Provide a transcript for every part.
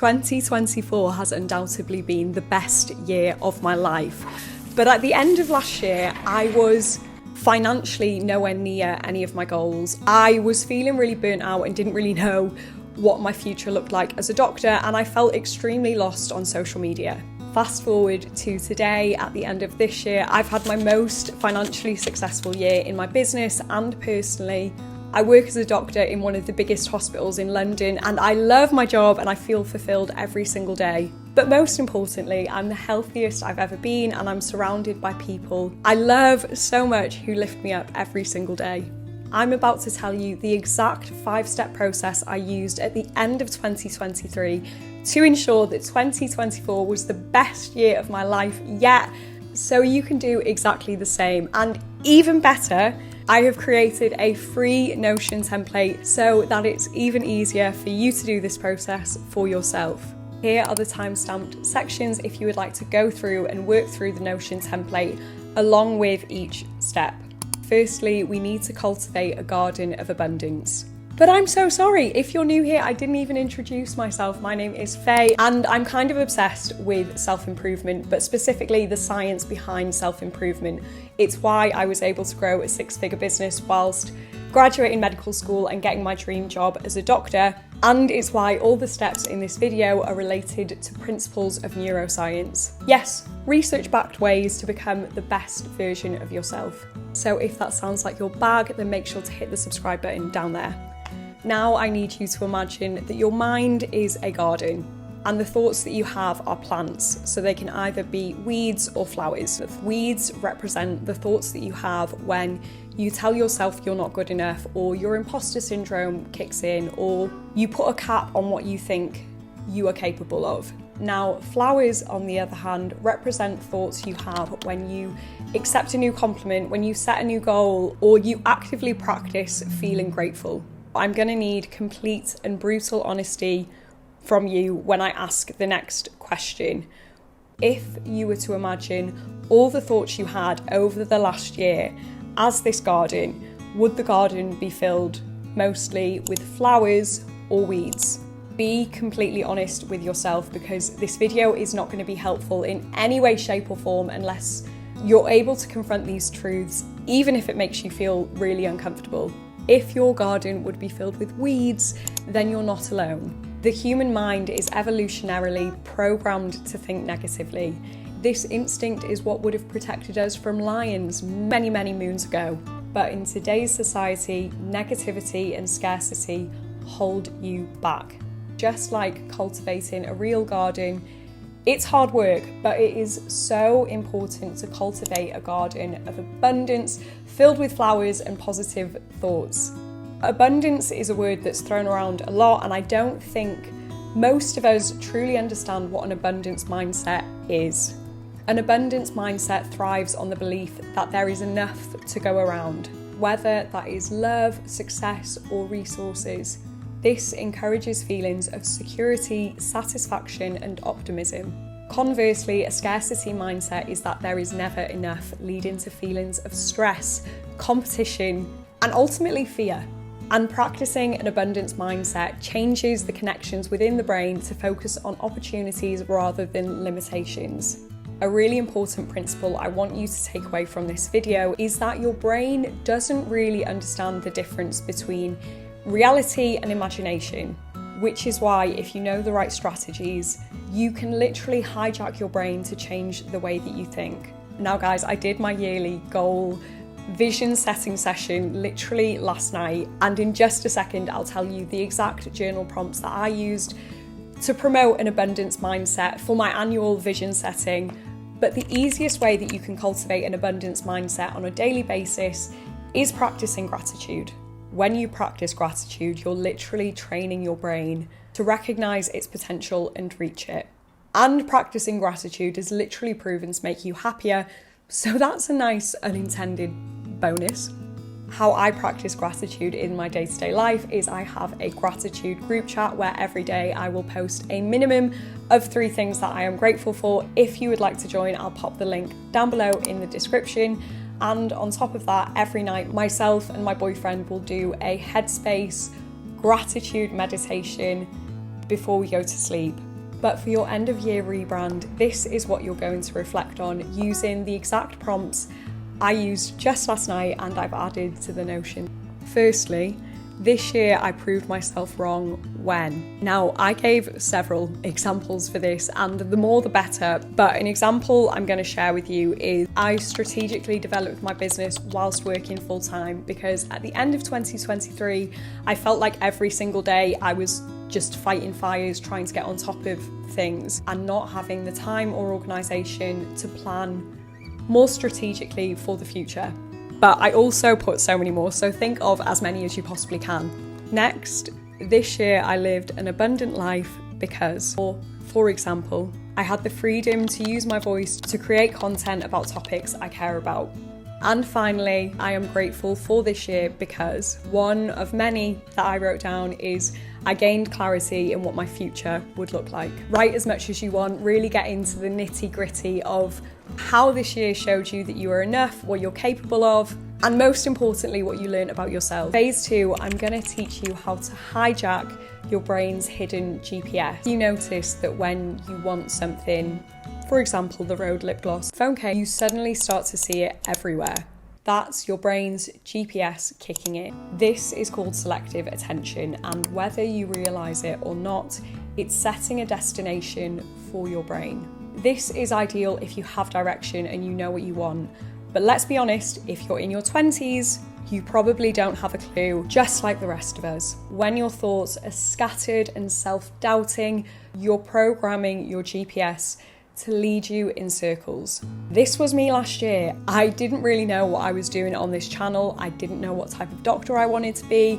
2024 has undoubtedly been the best year of my life. But at the end of last year, I was financially nowhere near any of my goals. I was feeling really burnt out and didn't really know what my future looked like as a doctor, and I felt extremely lost on social media. Fast forward to today, at the end of this year, I've had my most financially successful year in my business and personally. I work as a doctor in one of the biggest hospitals in London, and I love my job and I feel fulfilled every single day. But most importantly, I'm the healthiest I've ever been, and I'm surrounded by people I love so much who lift me up every single day. I'm about to tell you the exact 5-step process I used at the end of 2023 to ensure that 2024 was the best year of my life yet, so you can do exactly the same. And even better, I have created a free Notion template so that it's even easier for you to do this process for yourself. Here are the time-stamped sections if you would like to go through and work through the Notion template along with each step. Firstly, we need to cultivate a garden of abundance. But I'm so sorry, if you're new here, I didn't even introduce myself. My name is Faye, and I'm kind of obsessed with self-improvement, but specifically the science behind self-improvement. It's why I was able to grow a 6-figure business whilst graduating medical school and getting my dream job as a doctor. And it's why all the steps in this video are related to principles of neuroscience. Yes, research-backed ways to become the best version of yourself. So if that sounds like your bag, then make sure to hit the subscribe button down there. Now I need you to imagine that your mind is a garden and the thoughts that you have are plants, so they can either be weeds or flowers. Weeds represent the thoughts that you have when you tell yourself you're not good enough, or your imposter syndrome kicks in, or you put a cap on what you think you are capable of. Now, flowers, on the other hand, represent thoughts you have when you accept a new compliment, when you set a new goal, or you actively practice feeling grateful. I'm going to need complete and brutal honesty from you when I ask the next question. If you were to imagine all the thoughts you had over the last year as this garden, would the garden be filled mostly with flowers or weeds? Be completely honest with yourself, because this video is not going to be helpful in any way, shape or form unless you're able to confront these truths, even if it makes you feel really uncomfortable. If your garden would be filled with weeds, then you're not alone. The human mind is evolutionarily programmed to think negatively. This instinct is what would have protected us from lions many, many moons ago. But in today's society, negativity and scarcity hold you back. Just like cultivating a real garden, it's hard work, but it is so important to cultivate a garden of abundance filled with flowers and positive thoughts. Abundance is a word that's thrown around a lot, and I don't think most of us truly understand what an abundance mindset is. An abundance mindset thrives on the belief that there is enough to go around, whether that is love, success, or resources. This encourages feelings of security, satisfaction, and optimism. Conversely, a scarcity mindset is that there is never enough, leading to feelings of stress, competition, and ultimately fear. And practicing an abundance mindset changes the connections within the brain to focus on opportunities rather than limitations. A really important principle I want you to take away from this video is that your brain doesn't really understand the difference between reality and imagination, which is why if you know the right strategies, you can literally hijack your brain to change the way that you think. Now guys, I did my yearly goal vision setting session literally last night, and in just a second I'll tell you the exact journal prompts that I used to promote an abundance mindset for my annual vision setting. But the easiest way that you can cultivate an abundance mindset on a daily basis is practicing gratitude. When you practice gratitude, you're literally training your brain to recognize its potential and reach it. And practicing gratitude is literally proven to make you happier, so that's a nice unintended bonus. How I practice gratitude in my day-to-day life is I have a gratitude group chat where every day I will post a minimum of 3 things that I am grateful for. If you would like to join, I'll pop the link down below in the description. And on top of that, every night myself and my boyfriend will do a headspace gratitude meditation before we go to sleep. But for your end of year rebrand, this is what you're going to reflect on using the exact prompts I used just last night and I've added to the Notion. Firstly, this year I proved myself wrong when. Now, I gave several examples for this, and the more the better, but an example I'm going to share with you is I strategically developed my business whilst working full time, because at the end of 2023, I felt like every single day I was just fighting fires, trying to get on top of things and not having the time or organisation to plan more strategically for the future. But I also put so many more, so think of as many as you possibly can. Next, this year I lived an abundant life because, for example, I had the freedom to use my voice to create content about topics I care about. And finally, I am grateful for this year because one of many that I wrote down is I gained clarity in what my future would look like. Write as much as you want, really get into the nitty-gritty of how this year showed you that you are enough, what you're capable of, and most importantly, what you learned about yourself. Phase 2, I'm going to teach you how to hijack your brain's hidden GPS. You notice that when you want something, for example, the Rode lip gloss phone case, you suddenly start to see it everywhere. That's your brain's GPS kicking in. This is called selective attention, and whether you realise it or not, it's setting a destination for your brain. This is ideal if you have direction and you know what you want. But let's be honest, if you're in your 20s, you probably don't have a clue, just like the rest of us. When your thoughts are scattered and self-doubting, you're programming your GPS to lead you in circles. This was me last year. I didn't really know what I was doing on this channel. I didn't know what type of doctor I wanted to be.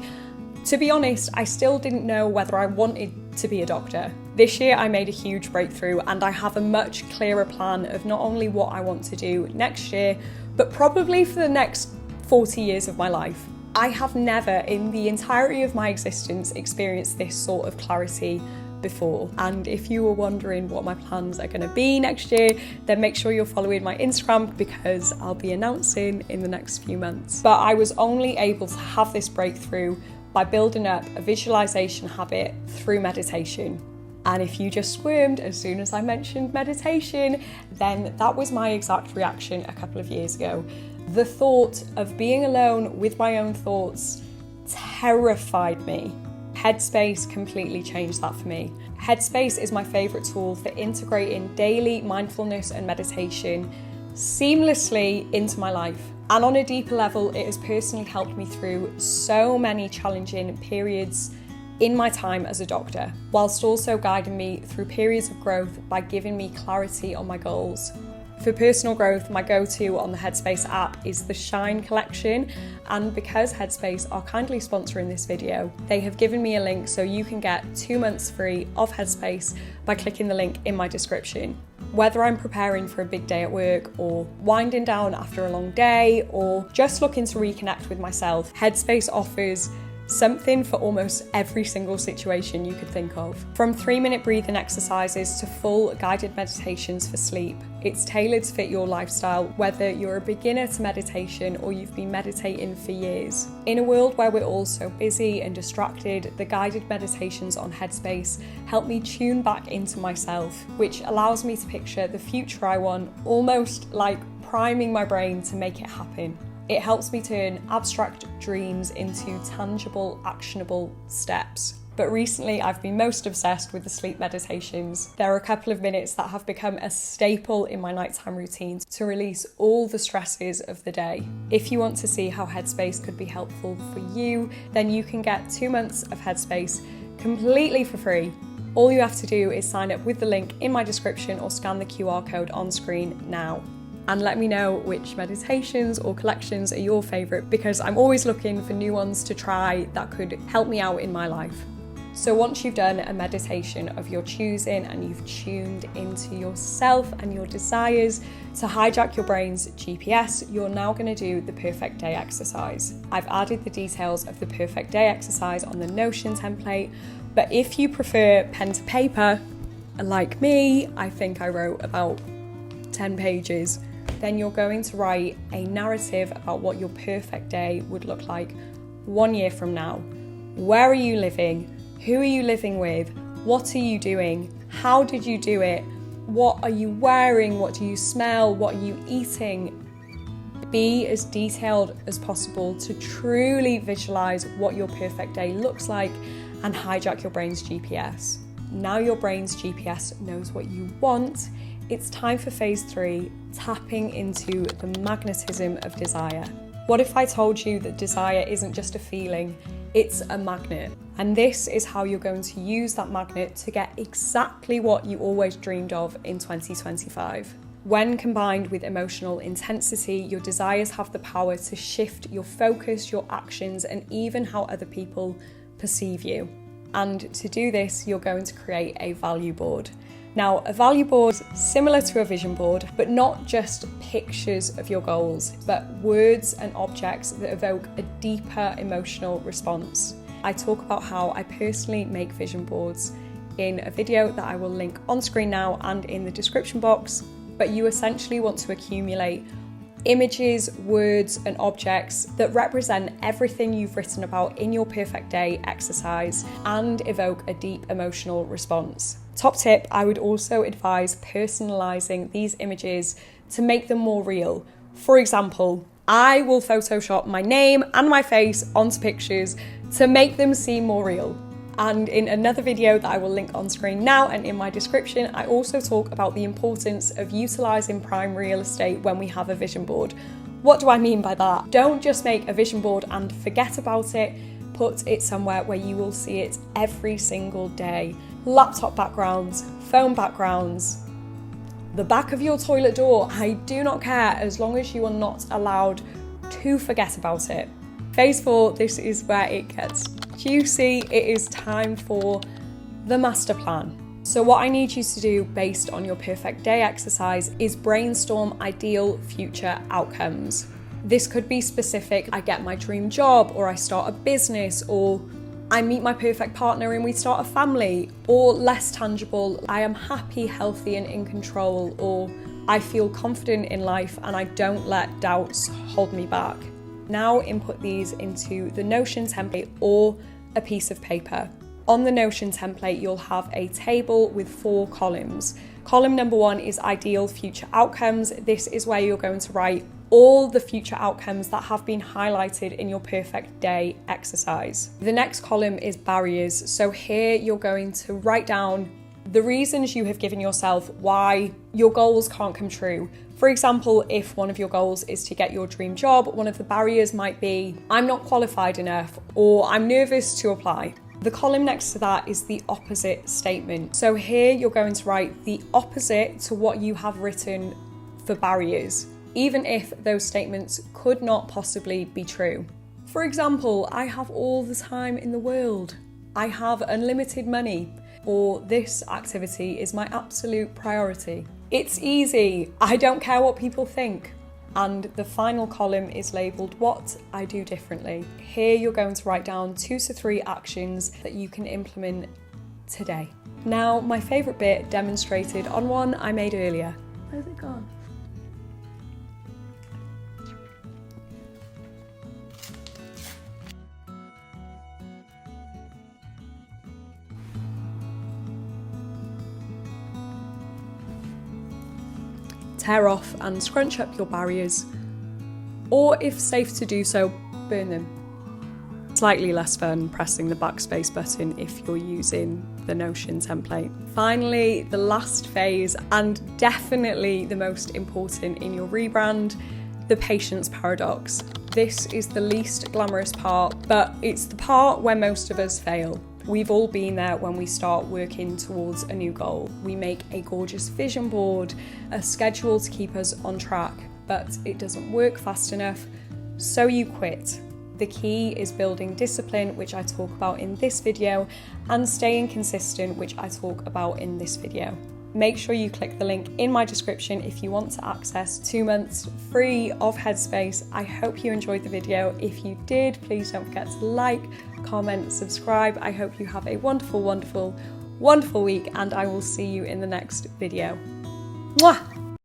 To be honest, I still didn't know whether I wanted to be a doctor. This year I made a huge breakthrough and I have a much clearer plan of not only what I want to do next year, but probably for the next 40 years of my life. I have never in the entirety of my existence experienced this sort of clarity before. And if you were wondering what my plans are going to be next year, then make sure you're following my Instagram because I'll be announcing in the next few months. But I was only able to have this breakthrough by building up a visualization habit through meditation. And if you just squirmed as soon as I mentioned meditation, then that was my exact reaction a couple of years ago. The thought of being alone with my own thoughts terrified me. Headspace completely changed that for me. Headspace is my favourite tool for integrating daily mindfulness and meditation seamlessly into my life. And on a deeper level, it has personally helped me through so many challenging periods in my time as a doctor, whilst also guiding me through periods of growth by giving me clarity on my goals. For personal growth, my go-to on the Headspace app is the Shine collection, and because Headspace are kindly sponsoring this video, they have given me a link so you can get 2 months free of Headspace by clicking the link in my description. Whether I'm preparing for a big day at work or winding down after a long day or just looking to reconnect with myself, Headspace offers something for almost every single situation you could think of. From 3-minute breathing exercises to full guided meditations for sleep, it's tailored to fit your lifestyle, whether you're a beginner to meditation or you've been meditating for years. In a world where we're all so busy and distracted, the guided meditations on Headspace help me tune back into myself, which allows me to picture the future I want, almost like priming my brain to make it happen. It helps me turn abstract dreams into tangible, actionable steps. But recently I've been most obsessed with the sleep meditations. There are a couple of minutes that have become a staple in my nighttime routines to release all the stresses of the day. If you want to see how Headspace could be helpful for you, then you can get 2 months of Headspace completely for free. All you have to do is sign up with the link in my description or scan the QR code on screen now. And let me know which meditations or collections are your favourite, because I'm always looking for new ones to try that could help me out in my life. So once you've done a meditation of your choosing and you've tuned into yourself and your desires to hijack your brain's GPS, you're now going to do the perfect day exercise. I've added the details of the perfect day exercise on the Notion template, but if you prefer pen to paper, like me, I think I wrote about 10 pages, then you're going to write a narrative about what your perfect day would look like 1 year from now. Where are you living? Who are you living with? What are you doing? How did you do it? What are you wearing? What do you smell? What are you eating? Be as detailed as possible to truly visualize what your perfect day looks like and hijack your brain's GPS. Now your brain's GPS knows what you want. It's time for phase 3, tapping into the magnetism of desire. What if I told you that desire isn't just a feeling, it's a magnet? And this is how you're going to use that magnet to get exactly what you always dreamed of in 2025. When combined with emotional intensity, your desires have the power to shift your focus, your actions, and even how other people perceive you. And to do this, you're going to create a value board. Now, a value board is similar to a vision board, but not just pictures of your goals, but words and objects that evoke a deeper emotional response. I talk about how I personally make vision boards in a video that I will link on screen now and in the description box. But you essentially want to accumulate images, words, and objects that represent everything you've written about in your perfect day exercise and evoke a deep emotional response. Top tip, I would also advise personalizing these images to make them more real. For example, I will Photoshop my name and my face onto pictures to make them seem more real. And in another video that I will link on screen now and in my description, I also talk about the importance of utilising prime real estate when we have a vision board. What do I mean by that? Don't just make a vision board and forget about it. Put it somewhere where you will see it every single day. Laptop backgrounds, phone backgrounds, the back of your toilet door. I do not care as long as you are not allowed to forget about it. Phase 4, this is where it gets juicy. It is time for the master plan. So what I need you to do based on your perfect day exercise is brainstorm ideal future outcomes. This could be specific, I get my dream job, or I start a business, or I meet my perfect partner and we start a family, or less tangible, I am happy, healthy, and in control, or I feel confident in life and I don't let doubts hold me back. Now input these into the Notion template or a piece of paper. On the Notion template, you'll have a table with 4 columns. Column number 1 is ideal future outcomes. This is where you're going to write all the future outcomes that have been highlighted in your perfect day exercise. The next column is barriers. So here you're going to write down the reasons you have given yourself why your goals can't come true. For example, if one of your goals is to get your dream job, one of the barriers might be, I'm not qualified enough, or I'm nervous to apply. The column next to that is the opposite statement. So here you're going to write the opposite to what you have written for barriers, even if those statements could not possibly be true. For example, I have all the time in the world. I have unlimited money. Or this activity is my absolute priority. It's easy. I don't care what people think. And the final column is labelled what I do differently. Here you're going to write down 2 to 3 actions that you can implement today. Now, my favourite bit demonstrated on one I made earlier. Where's it gone? Tear off and scrunch up your barriers, or if safe to do so, burn them. Slightly less fun pressing the backspace button if you're using the Notion template. Finally, the last phase, and definitely the most important in your rebrand, the patience paradox. This is the least glamorous part, but it's the part where most of us fail. We've all been there when we start working towards a new goal. We make a gorgeous vision board, a schedule to keep us on track, but it doesn't work fast enough, so you quit. The key is building discipline, which I talk about in this video, and staying consistent, which I talk about in this video. Make sure you click the link in my description if you want to access 2 months free of Headspace. I hope you enjoyed the video. If you did, please don't forget to like, comment, subscribe. I hope you have a wonderful, wonderful, wonderful week, and I will see you in the next video. Mwah!